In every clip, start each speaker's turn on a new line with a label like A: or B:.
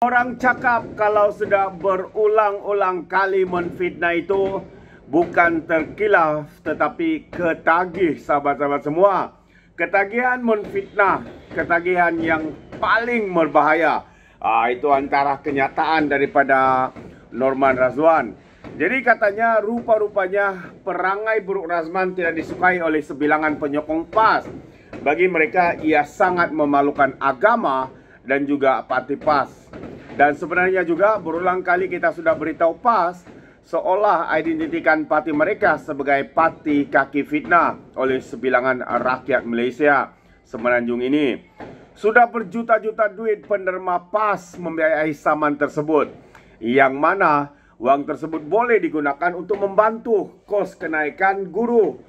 A: Orang cakap kalau sudah berulang-ulang kali menfitnah itu bukan terkilaf tetapi ketagih, sahabat-sahabat semua. Ketagihan menfitnah, ketagihan yang paling berbahaya. Itu antara kenyataan daripada Norman Razwan. Jadi katanya rupa-rupanya perangai buruk Razman tidak disukai oleh sebilangan penyokong PAS. Bagi mereka ia sangat memalukan agama dan juga parti PAS. Dan sebenarnya juga berulang kali kita sudah beritahu PAS seolah identitikan parti mereka sebagai parti kaki fitnah oleh sebilangan rakyat Malaysia semenanjung ini. Sudah berjuta-juta duit penerima PAS membiayai saman tersebut, yang mana wang tersebut boleh digunakan untuk membantu kos kenaikan guru,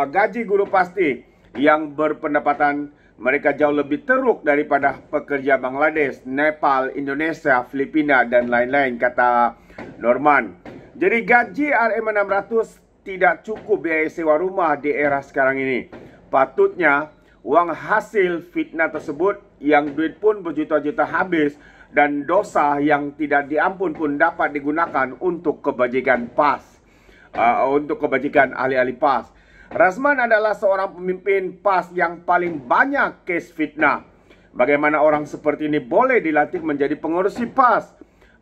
A: gaji guru pasti yang berpendapatan mereka jauh lebih teruk daripada pekerja Bangladesh, Nepal, Indonesia, Filipina dan lain-lain, kata Norman. Jadi gaji RM600 tidak cukup biaya sewa rumah di era sekarang ini. Patutnya wang hasil fitnah tersebut yang duit pun berjuta-juta habis dan dosa yang tidak diampun pun dapat digunakan untuk kebajikan PAS, untuk kebajikan ahli-ahli PAS. Razman adalah seorang pemimpin PAS yang paling banyak kes fitnah. Bagaimana orang seperti ini boleh dilantik menjadi pengurusi PAS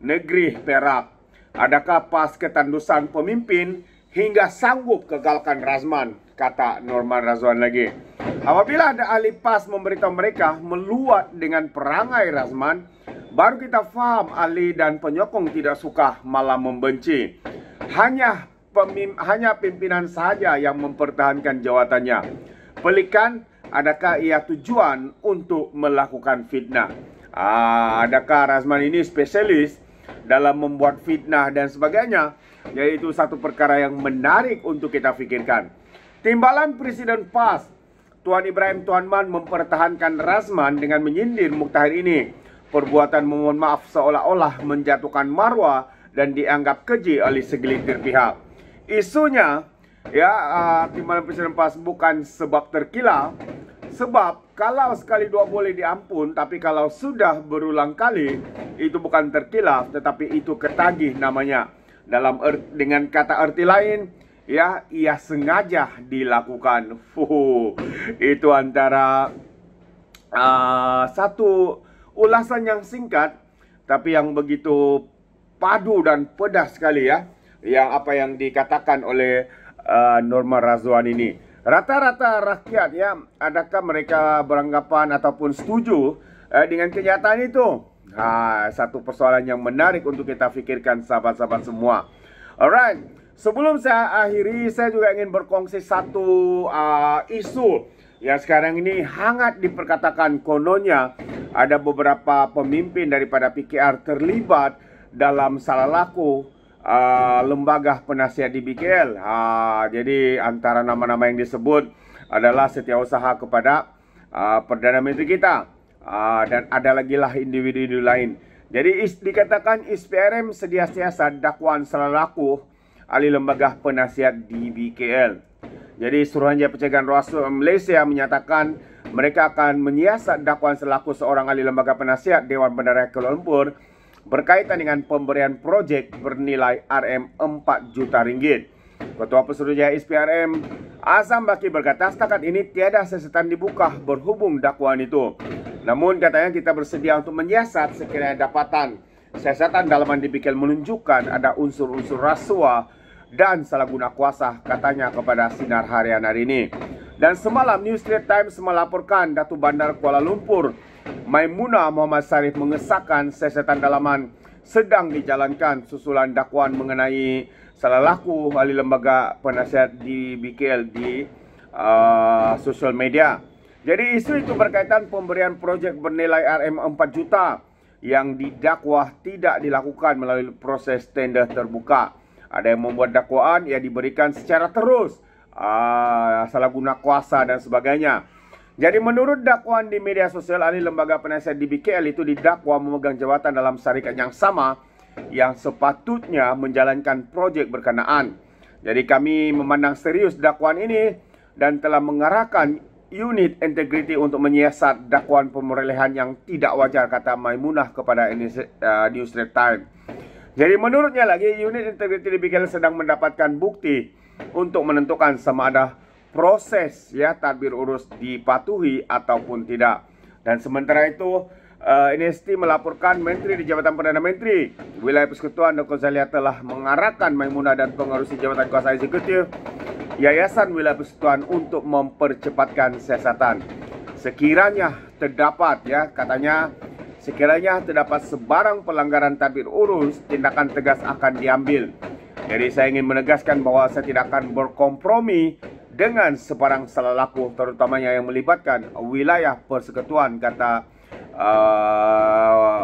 A: negeri Perak? Adakah PAS ketandusan pemimpin hingga sanggup gagalkan Razman? Kata Norman Razwan lagi. Apabila ada ahli PAS memberitahu mereka meluat dengan perangai Razman, baru kita faham ahli dan penyokong tidak suka malah membenci. Hanya pimpinan saja yang mempertahankan jawatannya. Pelikan, adakah ia tujuan untuk melakukan fitnah? Adakah Razman ini spesialis dalam membuat fitnah dan sebagainya? Jadi itu satu perkara yang menarik untuk kita fikirkan. Timbalan Presiden PAS, Tuan Ibrahim Tuan Man, mempertahankan Razman dengan menyindir Muktahir ini. Perbuatan memohon maaf seolah-olah menjatuhkan marwah dan dianggap keji oleh segelintir pihak. Isunya, timbalan Presiden PAS bukan sebab terkilaf. Sebab kalau sekali dua boleh diampun, tapi kalau sudah berulang kali, itu bukan terkilaf, tetapi itu ketagih namanya. Dengan kata arti lain, ia sengaja dilakukan. Itu antara satu ulasan yang singkat, tapi yang begitu padu dan pedas sekali ya. Yang dikatakan oleh Norman Razwan ini. Rata-rata rakyat adakah mereka beranggapan ataupun setuju dengan kenyataan itu? Satu persoalan yang menarik untuk kita fikirkan, sahabat-sahabat semua. Alright, sebelum saya akhiri, saya juga ingin berkongsi satu isu yang sekarang ini hangat diperkatakan. Kononnya ada beberapa pemimpin daripada PKR terlibat dalam salah laku lembaga penasihat di BKL. Jadi antara nama-nama yang disebut adalah setiausaha kepada Perdana Menteri kita, dan ada lagi lah individu-individu lain. Jadi dikatakan SPRM sedia siasat dakwaan salah laku ahli lembaga penasihat di BKL. Jadi Suruhanjaya Pencegahan Rasuah Malaysia menyatakan mereka akan menyiasat dakwaan selaku seorang ahli lembaga penasihat Dewan Bandaraya Kuala Lumpur berkaitan dengan pemberian projek bernilai RM4 juta ringgit. Ketua Pesuruhjaya SPRM Azam Baki berkata setakat ini tiada siasatan dibuka berhubung dakwaan itu. Namun katanya kita bersedia untuk menyiasat sekiranya dapatan siasatan dalaman di BKL menunjukkan ada unsur-unsur rasuah dan salah guna kuasa, katanya kepada Sinar Harian hari ini. Dan semalam New Straits Times melaporkan Datuk Bandar Kuala Lumpur Maimunah Muhammad Sarif mengesahkan siasatan dalaman sedang dijalankan susulan dakwaan mengenai salah laku ahli lembaga penasihat di BKL di sosial media. Jadi isu itu berkaitan pemberian projek bernilai RM4 juta yang didakwah tidak dilakukan melalui proses tender terbuka. Ada yang membuat dakwaan ia diberikan secara terus, salah guna kuasa dan sebagainya. Jadi menurut dakwaan di media sosial, ahli lembaga penasihat di BKL itu didakwa memegang jawatan dalam syarikat yang sama yang sepatutnya menjalankan projek berkenaan. Jadi kami memandang serius dakwaan ini dan telah mengarahkan unit integriti untuk menyiasat dakwaan pemerolehan yang tidak wajar, kata Maimunah kepada New Straits Times. Jadi menurutnya lagi, unit integriti dipikir sedang mendapatkan bukti untuk menentukan sama ada proses ya tadbir urus dipatuhi ataupun tidak. Dan sementara itu NST melaporkan Menteri di Jabatan Perdana Menteri Wilayah Persekutuan Dr. Zalia telah mengarahkan Maimunah dan pengerusi Jabatan Kuasa Eksekutif Yayasan Wilayah Persekutuan untuk mempercepatkan siasatan. Sekiranya terdapat ya katanya sekiranya terdapat sebarang pelanggaran tadbir urus, tindakan tegas akan diambil. Jadi saya ingin menegaskan bahawa saya tidak akan berkompromi dengan sebarang salah laku, terutamanya yang melibatkan wilayah persekutuan, kata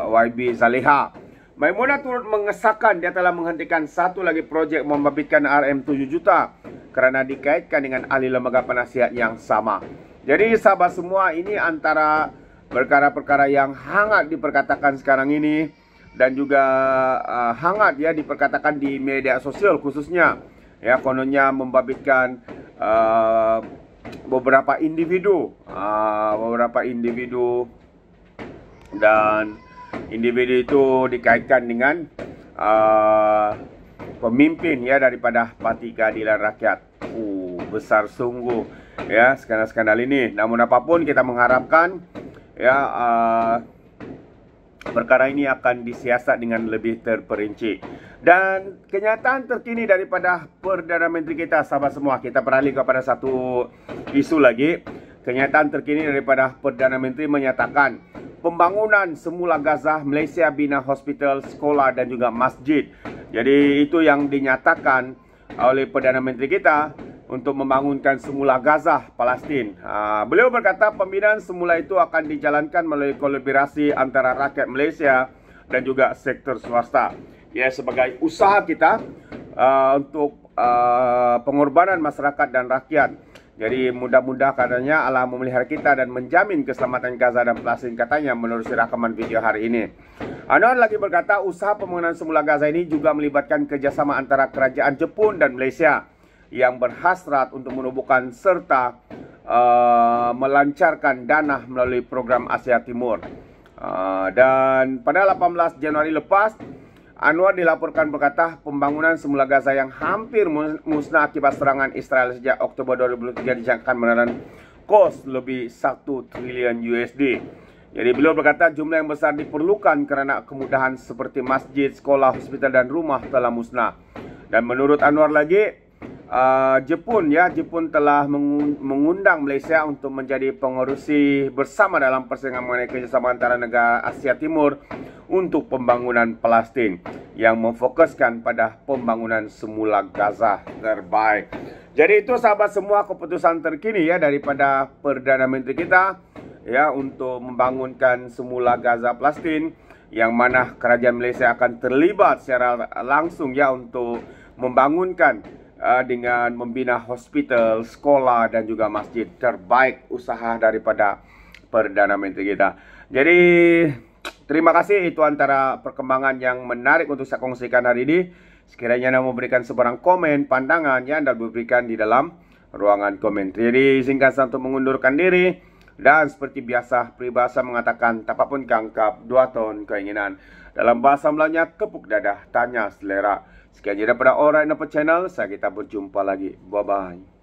A: YB Zaleha. Maimunah turut mengesahkan dia telah menghentikan satu lagi projek membabitkan RM7 juta kerana dikaitkan dengan ahli lembaga penasihat yang sama. Jadi sahabat semua, ini antara perkara-perkara yang hangat diperkatakan sekarang ini dan juga hangat ya diperkatakan di media sosial khususnya ya, kononnya membabitkan beberapa individu dan individu itu dikaitkan dengan pemimpin ya daripada Parti Keadilan Rakyat. Besar sungguh ya skandal-skandal ini. Namun apapun, kita mengharapkan ya perkara ini akan disiasat dengan lebih terperinci. Dan kenyataan terkini daripada Perdana Menteri kita, sahabat semua, kita beralih kepada satu isu lagi. Kenyataan terkini daripada Perdana Menteri menyatakan pembangunan semula Gaza, Malaysia bina hospital, sekolah dan juga masjid. Jadi itu yang dinyatakan oleh Perdana Menteri kita untuk membangunkan semula Gaza, Palestin. Beliau berkata pembinaan semula itu akan dijalankan melalui kolaborasi antara rakyat Malaysia dan juga sektor swasta. Ya, sebagai usaha kita untuk pengorbanan masyarakat dan rakyat. Jadi mudah-mudahan katanya Allah memelihara kita dan menjamin keselamatan Gaza dan Palestin, katanya menurut rakaman video hari ini. Anwar lagi berkata usaha pembangunan semula Gaza ini juga melibatkan kerjasama antara kerajaan Jepun dan Malaysia yang berhasrat untuk menubuhkan serta melancarkan dana melalui program Asia Timur. Dan pada 18 Januari lepas, Anwar dilaporkan berkata pembangunan semula Gaza yang hampir musnah akibat serangan Israel sejak Oktober 2003 dijangkakan menelan kos lebih 1 triliun USD. Jadi beliau berkata jumlah yang besar diperlukan kerana kemudahan seperti masjid, sekolah, hospital dan rumah telah musnah. Dan menurut Anwar lagi, Jepun telah mengundang Malaysia untuk menjadi pengerusi bersama dalam persaingan mengenai kerjasama antara negara Asia Timur untuk pembangunan Palestin yang memfokuskan pada pembangunan semula Gaza terbaik. Jadi itu sahabat semua keputusan terkini ya daripada Perdana Menteri kita ya untuk membangunkan semula Gaza Palestin, yang mana kerajaan Malaysia akan terlibat secara langsung ya untuk membangunkan dengan membina hospital, sekolah dan juga masjid. Terbaik usaha daripada Perdana Menteri kita. Jadi terima kasih, itu antara perkembangan yang menarik untuk saya kongsikan hari ini. Sekiranya Anda memberikan sebarang komen, pandangan yang Anda berikan di dalam ruangan komen. Jadi izinkan saya untuk mengundurkan diri. Dan seperti biasa, peribahasa mengatakan tapapun kangkap, 2 ton keinginan. Dalam bahasa Melayunya, tepuk dadah, tanya selera. Sekian daripada Alright Nampak Channel. Saya kita berjumpa lagi. Bye-bye.